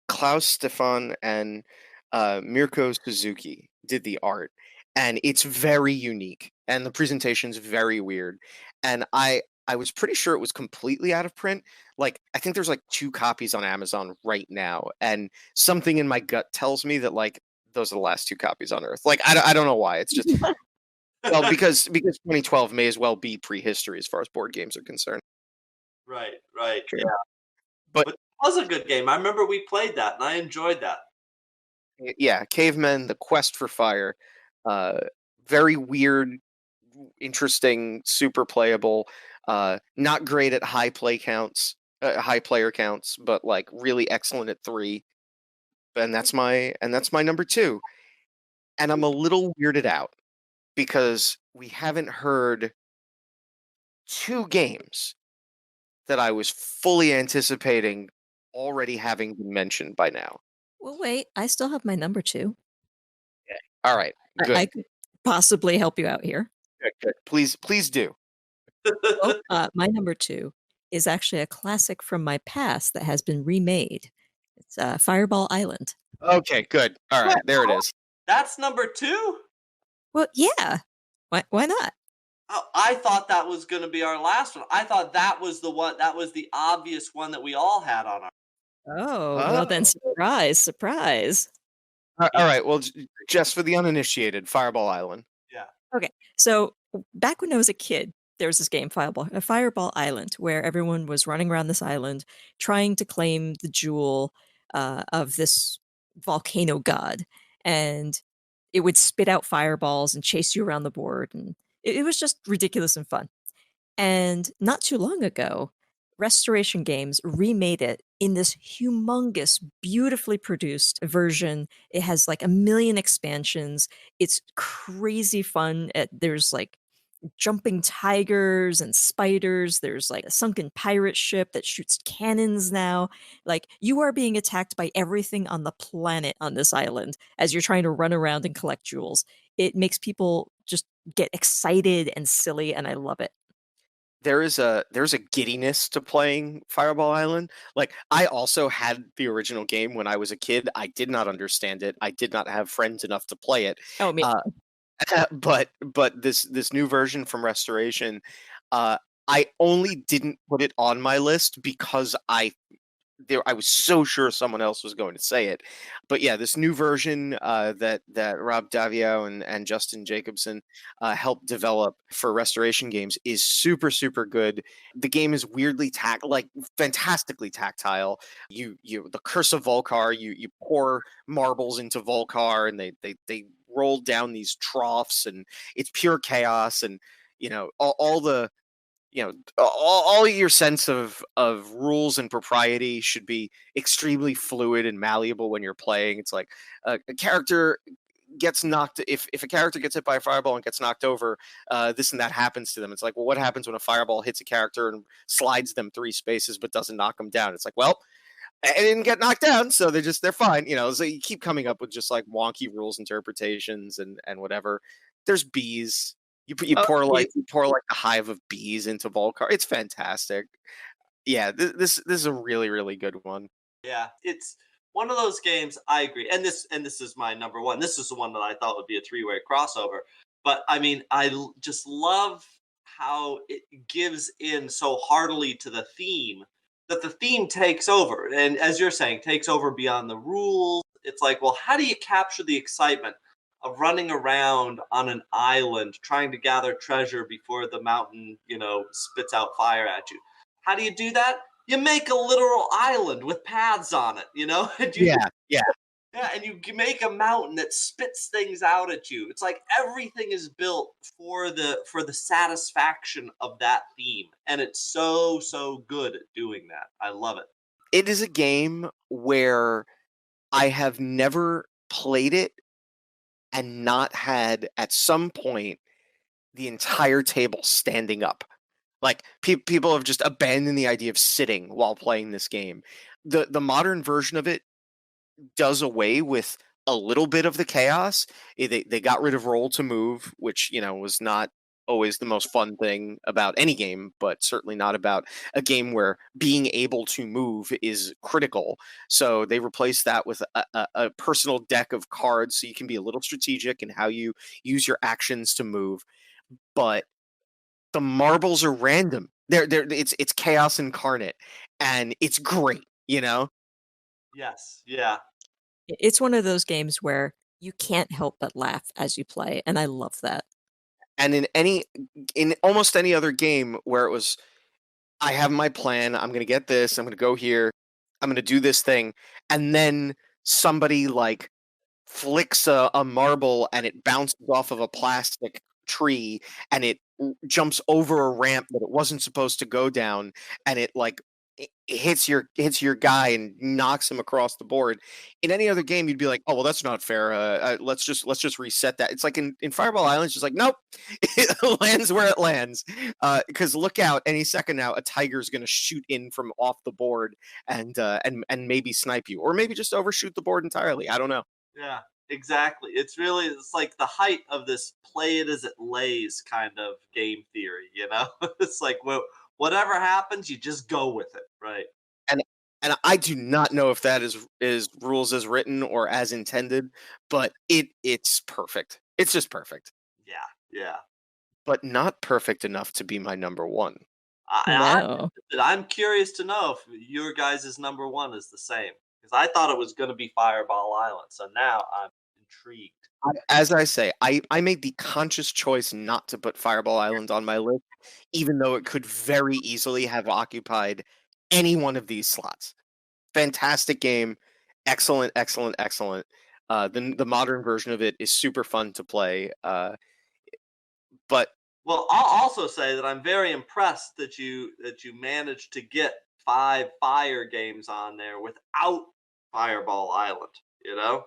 Klaus Stefan and Mirko Suzuki did the art, and it's very unique, and the presentation's very weird. And I was pretty sure it was completely out of print. Like I think there's like 2 copies on Amazon right now, and something in my gut tells me that like those are the last 2 copies on Earth. Like I don't know why. It's just well because 2012 may as well be prehistory as far as board games are concerned. Right, right. True. Yeah. But But it was a good game. I remember we played that and I enjoyed that. yeah, Cavemen, The Quest for Fire, uh, very weird, interesting, super playable. Not great at high player counts, but like really excellent at 3. And that's my number 2. And I'm a little weirded out because we haven't heard 2 games that I was fully anticipating already having been mentioned by now. Well, wait, I still have my number 2. All right, I good, could possibly help you out here. good, good. Please do. Well, my number 2 is actually a classic from my past that has been remade. It's Fireball Island. Okay, good. All right, there it is. That's number 2? Well, yeah. Why not? Oh, I thought that was gonna be our last one. I thought that was the obvious one that we all had on our. Oh, well then Oh. surprise, surprise. All right. Well, just for the uninitiated, Fireball Island. Yeah. Okay. So back when I was a kid, there was this game, Fireball Island, where everyone was running around this island trying to claim the jewel of this volcano god. And it would spit out fireballs and chase you around the board. And it was just ridiculous and fun. And not too long ago, Restoration Games remade it in this humongous, beautifully produced version. It has like a million expansions. It's crazy fun. There's like jumping tigers and spiders. There's like a sunken pirate ship that shoots cannons now. Like you are being attacked by everything on the planet on this island as you're trying to run around and collect jewels. It makes people just get excited and silly, and I love it. There's a giddiness to playing Fireball Island. Like I also had the original game when I was a kid. I did not understand it. I did not have friends enough to play it. Oh, me. Uh, but this new version from Restoration, uh, I only didn't put it on my list because I I was so sure someone else was going to say it. But yeah, this new version that Rob Davio and Justin Jacobson helped develop for Restoration Games is super super good. The game is weirdly like fantastically tactile. You the Curse of Vul-Kar. You pour marbles into Vul-Kar, and they roll down these troughs, and it's pure chaos. And all the all your sense of rules and propriety should be extremely fluid and malleable when you're playing. It's like a character gets knocked if a character gets hit by a fireball and gets knocked over, this and that happens to them. It's like, well, what happens when a fireball hits a character and slides them 3 spaces but doesn't knock them down? It's like, well, I didn't get knocked down, so they're fine. So you keep coming up with just like wonky rules interpretations and whatever. There's bees. You pour like a hive of bees into Vul-Kar. It's fantastic. Yeah, this is a really really good one. Yeah, it's one of those games. I agree, and this is my number one. This is the one that I thought would be a three-way crossover. But I mean, just love how it gives in so heartily to the theme that the theme takes over, and as you're saying, takes over beyond the rules. It's like, well, how do you capture the excitement of running around on an island trying to gather treasure before the mountain, spits out fire at you? How do you do that? You make a literal island with paths on it, and Yeah, yeah. yeah, and you make a mountain that spits things out at you. It's like everything is built for the satisfaction of that theme, and it's so so good at doing that. I love it. It is a game where I have never played it and not had at some point the entire table standing up. Like people have just abandoned the idea of sitting while playing this game. The modern version of it does away with a little bit of the chaos. They got rid of roll to move, which was not always the most fun thing about any game, but certainly not about a game where being able to move is critical. So they replaced that with a personal deck of cards, so you can be a little strategic in how you use your actions to move. But the marbles are random. It's chaos incarnate, and it's great. Yes, yeah, It's one of those games where you can't help but laugh as you play, and I love that. And in almost any other game where it was, I have my plan, I'm gonna get this, I'm gonna go here, I'm gonna do this thing, and then somebody like flicks a marble and it bounces off of a plastic tree and it jumps over a ramp that it wasn't supposed to go down, and it like it hits your guy and knocks him across the board. In any other game, you'd be like, "Oh well, that's not fair. Let's just reset that." It's like in Fireball Island, it's just like, nope, it lands where it lands. Because look out, any second now, a tiger's gonna shoot in from off the board and maybe snipe you, or maybe just overshoot the board entirely. I don't know. yeah, exactly. It's like the height of this play it as it lays kind of game theory. It's like, well, whatever happens, you just go with it, right? And I do not know if that is rules as written or as intended, but it's perfect. It's just perfect, Yeah, yeah. but not perfect enough to be my number one. No. I'm curious to know if your guys' number one is the same because I thought it was going to be Fireball Island. So now I'm intrigued. As I say, I made the conscious choice not to put Fireball Island on my list, even though it could very easily have occupied any one of these slots. Fantastic game, excellent, excellent, excellent. The modern version of it is super fun to play, but Well, I'll also say that I'm very impressed that you managed to get 5 fire games on there without Fireball Island.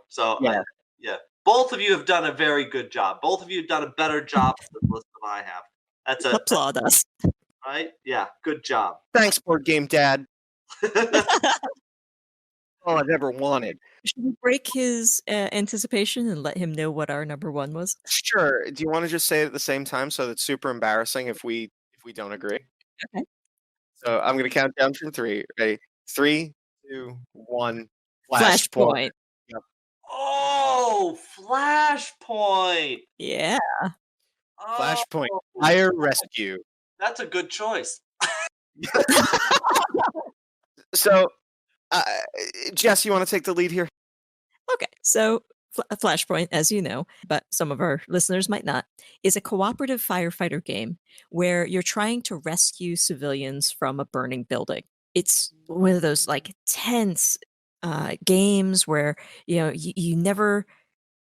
So yeah, yeah, both of you have done a very good job. Both of you have done a better job with this list than I have. That's Applaud us. right. Yeah, good job. thanks, board game dad. All I've ever wanted. Should we break his anticipation and let him know what our number one was? Sure. Do you want to just say it at the same time so that's super embarrassing if we don't agree? Okay. So I'm gonna count down from three. Ready? Three, two, one. Flashpoint. Flashpoint. Yep. Oh, Flashpoint. Yeah. Flashpoint. Oh, Fire rescue. that's a good choice. So Uh, Jess, you want to take the lead here? Okay, so Flashpoint, as you know, but some of our listeners might not, is a cooperative firefighter game where you're trying to rescue civilians from a burning building. It's one of those like tense games where you never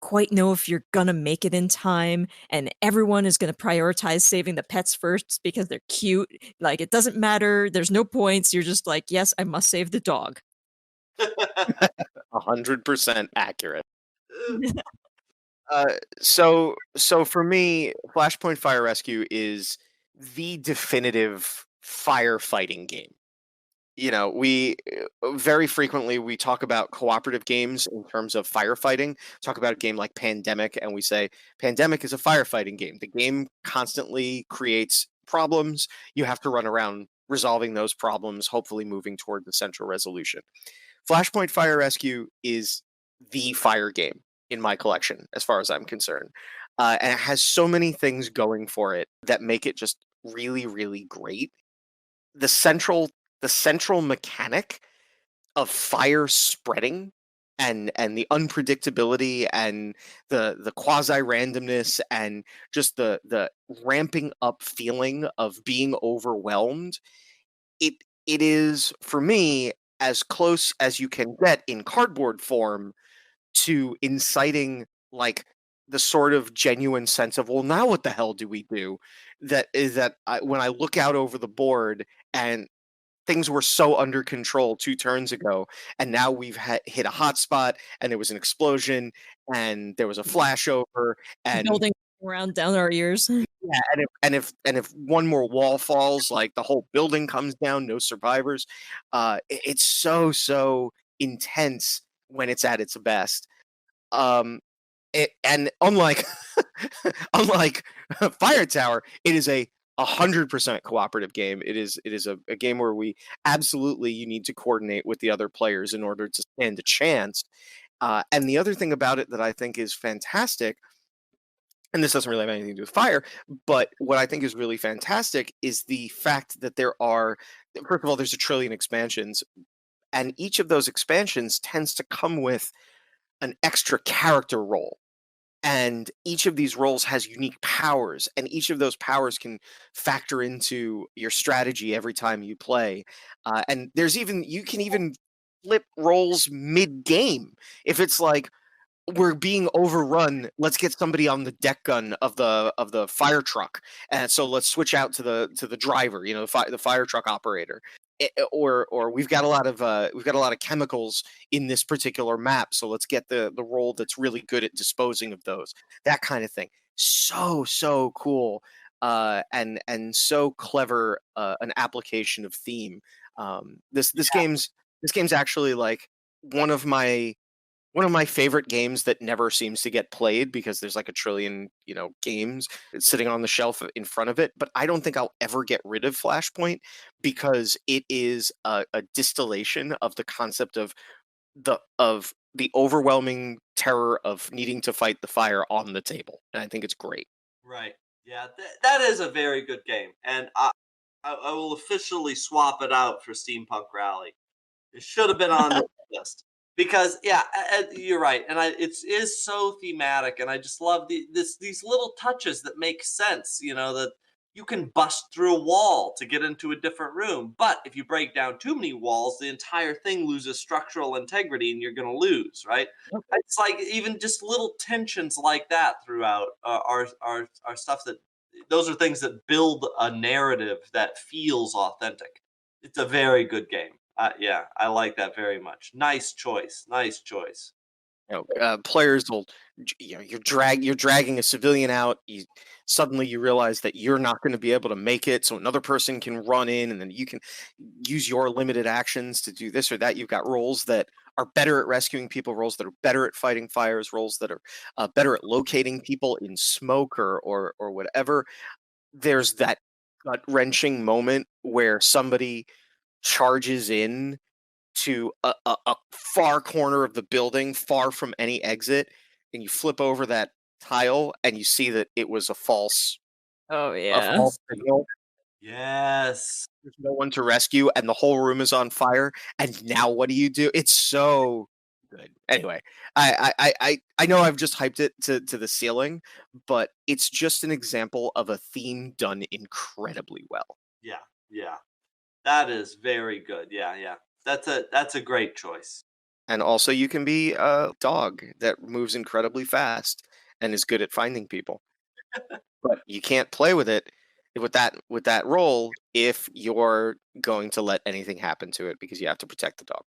quite know if you're gonna make it in time, and everyone is gonna prioritize saving the pets first because they're cute. Like it doesn't matter. There's no points. You're just like, yes, I must save the dog. 100% accurate. So for me, Flashpoint Fire Rescue is the definitive firefighting game. We very frequently we talk about cooperative games in terms of firefighting. Talk about a game like Pandemic, and we say Pandemic is a firefighting game. The game constantly creates problems. You have to run around resolving those problems, hopefully moving toward the central resolution. Flashpoint Fire Rescue is the fire game in my collection, as far as I'm concerned. And it has so many things going for it that make it just really, really great. The central the central mechanic of fire spreading and the unpredictability and the quasi randomness and just the ramping up feeling of being overwhelmed, it it is for me as close as you can get in cardboard form to inciting like the sort of genuine sense of, well, now what the hell do we do? That is that when I look out over the board and things were so under control 2 turns ago, and now we've hit a hot spot, and there was an explosion, and there was a flashover, and Building around down our ears. yeah, and if one more wall falls, like the whole building comes down, no survivors. It's so intense when it's at its best. Um, and unlike unlike Fire Tower, it is a 100% cooperative game. It is a game where we absolutely you need to coordinate with the other players in order to stand a chance. And the other thing about it that I think is fantastic, and this doesn't really have anything to do with fire, but what I think is really fantastic is the fact that first of all, there's a trillion expansions, and each of those expansions tends to come with an extra character role, and each of these roles has unique powers, and each of those powers can factor into your strategy every time you play. And you can even flip roles mid game if it's like we're being overrun. Let's get somebody on the deck gun of the fire truck, and so let's switch out to the driver. The fire truck operator. Or we've got a lot of chemicals in this particular map, so let's get the role that's really good at disposing of those. That kind of thing. So cool, and so clever, an application of theme. This game's actually like one of my one of my favorite games that never seems to get played because there's like a trillion, games sitting on the shelf in front of it. But I don't think I'll ever get rid of Flashpoint because it is a distillation of the concept of the overwhelming terror of needing to fight the fire on the table, and I think it's great. Right. Yeah, that is a very good game, and I will officially swap it out for Steampunk Rally. It should have been on the list because yeah, you're right, and it is so thematic, and I just love these little touches that make sense. That you can bust through a wall to get into a different room, but if you break down too many walls, the entire thing loses structural integrity, and you're going to lose. Right? It's like even just little tensions like that throughout are stuff that those are things that build a narrative that feels authentic. It's a very good game. Yeah, I like that very much. Nice choice. Nice choice. Players will, you're dragging a civilian out. Suddenly you realize that you're not going to be able to make it, so another person can run in, and then you can use your limited actions to do this or that. You've got roles that are better at rescuing people, roles that are better at fighting fires, roles that are better at locating people in smoke or whatever. There's that gut wrenching moment where somebody charges in to a far corner of the building, far from any exit, and you flip over that tile and you see that it was a false Oh a yeah. false signal. Yes. There's no one to rescue, and the whole room is on fire. And now what do you do? It's so good. Anyway, I know I've just hyped it to the ceiling, but it's just an example of a theme done incredibly well. Yeah. Yeah. That is very good. Yeah. Yeah. That's a great choice. And also, you can be a dog that moves incredibly fast and is good at finding people. But you can't play with it with that role if you're going to let anything happen to it because you have to protect the dog.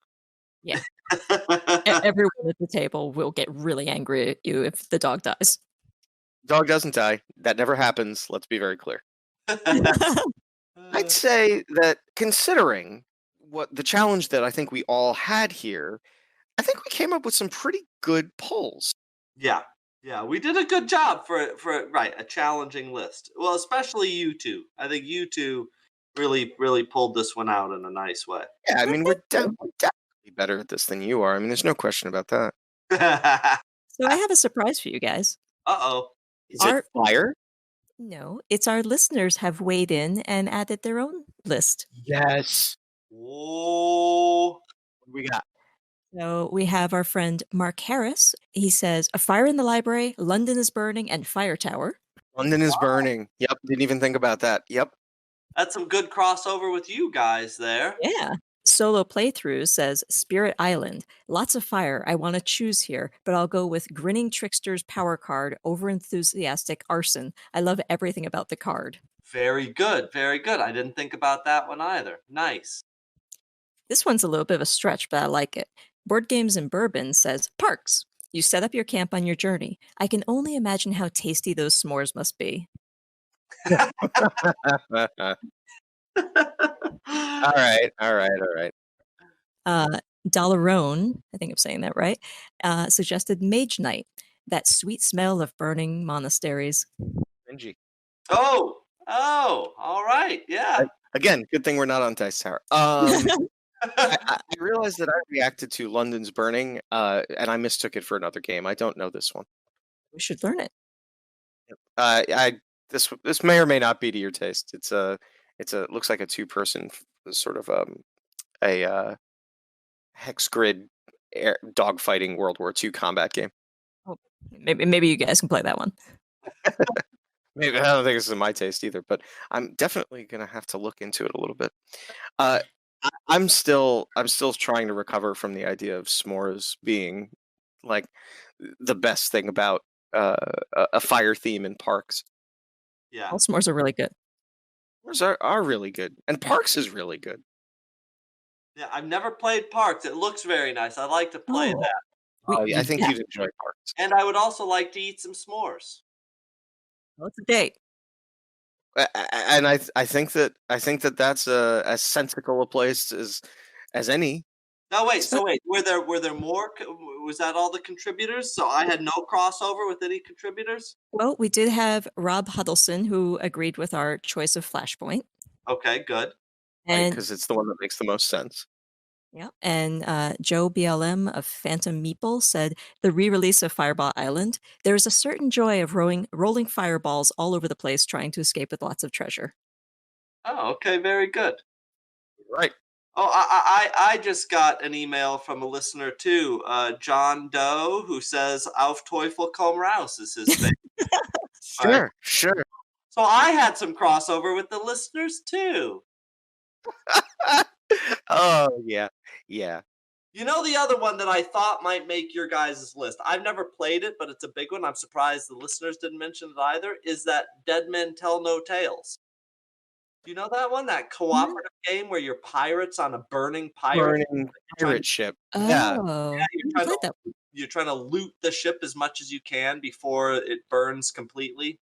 Yeah. Everyone at the table will get really angry at you if the dog dies. Dog doesn't die. That never happens. Let's be very clear. I'd say that considering what the challenge that I think we all had here, I think we came up with some pretty good polls. Yeah. Yeah, we did a good job for right, a challenging list. Well, especially you two. I think you two really pulled this one out in a nice way. Yeah, I mean, Thank you. we're definitely better at this than you are. I mean, there's no question about that. So I have a surprise for you guys. Uh-oh. Is it fire? No, it's our listeners have weighed in and added their own list. Yes. Whoa. What do we got? So we have our friend Mark Harris. He says, "A fire in the library, London is burning, and fire tower." London is burning. Yep, didn't even think about that. Yep. That's some good crossover with you guys there. Yeah. Solo playthrough says Spirit Island. Lots of fire. I want to choose here, but I'll go with Grinning Trickster's power card, Overenthusiastic Arson. I love everything about the card. Very good. Very good. I didn't think about that one either. Nice. This one's a little bit of a stretch, but I like it. Board Games and Bourbon says Parks. You set up your camp on your journey. I can only imagine how tasty those s'mores must be. All right, all right, all right. Dollarone, I think I'm saying that right, suggested Mage Knight. That sweet smell of burning monasteries. Benji. Oh. Oh, all right. Yeah. Again, good thing we're not on Dice Tower. I realized that I reacted to London's Burning, and I mistook it for another game. I don't know this one. We should learn it. This may or may not be to your taste. It's a looks like a two-person sort of a hex grid dogfighting World War II combat game. Oh, maybe you guys can play that one. Maybe I don't think this is my taste either, but I'm definitely gonna have to look into it a little bit. I'm still trying to recover from the idea of s'mores being like the best thing about a fire theme in parks. Yeah. All s'mores are really good. S'mores are really good, and parks is really good. Yeah, I've never played Parks. It looks very nice. I'd like to play Oh. that. I think you'd enjoy parks. And I would also like to eat some s'mores. Well, it's a date. And I think that that's as sensical a place as any. No, wait. So wait, were there more? Was that all the contributors? So I had no crossover with any contributors. Well, we did have Rob Huddleston, who agreed with our choice of Flashpoint. Okay, good. And Because it's the one that makes the most sense. yeah, and Joe BLM of Phantom Meeple said the re-release of Fireball Island. There is a certain joy of rolling fireballs all over the place, trying to escape with lots of treasure. Oh, okay, very good. Right. Oh, I just got an email from a listener too, John Doe, who says "Auf Teufel komm raus" is his thing. Sure, sure. So I had some crossover with the listeners too. Oh yeah, yeah. You know the other one that I thought might make your guys' list. I've never played it, but it's a big one. I'm surprised the listeners didn't mention it either. Is that Dead Men Tell No Tales? Do you know that one? That cooperative game where you're pirates on a burning pirate. Burning pirate ship. Yeah. Oh, Yeah, I played that. you're trying to loot the ship as much as you can before it burns completely.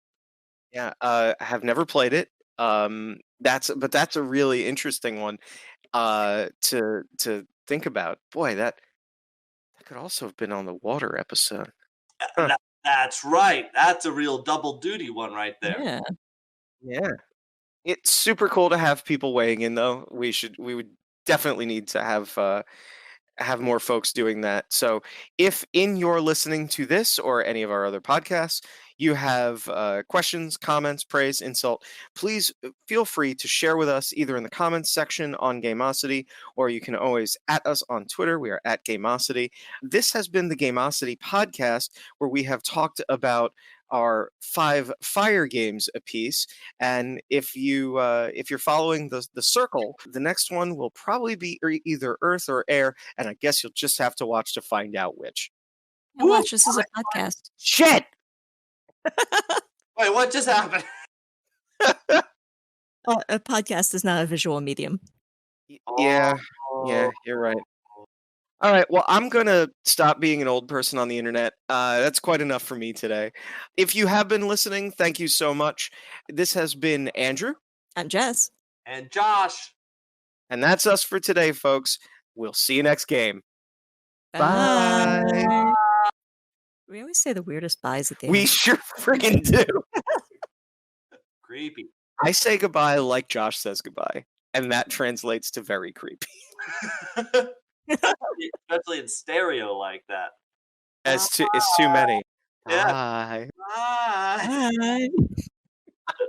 Yeah. I have never played it. That's a really interesting one. To think about. Boy, that could also have been on the water episode. Huh. That's right. That's a real double duty one right there. Yeah. Yeah. It's super cool to have people weighing in though. We would definitely need to have more folks doing that. So if in you're listening to this or any of our other podcasts, you have questions, comments, praise, insult, please feel free to share with us either in the comments section on Gameosity, or you can always at us on Twitter. We are at Gameosity. This has been the Gameosity podcast, where we have talked about our 5 fire games apiece. And if you're following the circle, the next one will probably be either Earth or Air, and I guess you'll just have to watch to find out which. Now watch, this is a podcast. Shit! Wait, what just happened? A podcast is not a visual medium. Yeah, you're right. All right, well, I'm going to stop being an old person on the internet. That's quite enough for me today. If you have been listening, thank you so much. This has been Andrew. I'm Jess. And Josh. And that's us for today, folks. We'll see you next game. Bye. Bye. We always say the weirdest byes at the We end. sure friggin' do. Creepy. I say goodbye like Josh says goodbye, and that translates to very creepy. Especially in stereo like that. It's too many. Yeah. Bye. Bye. Bye.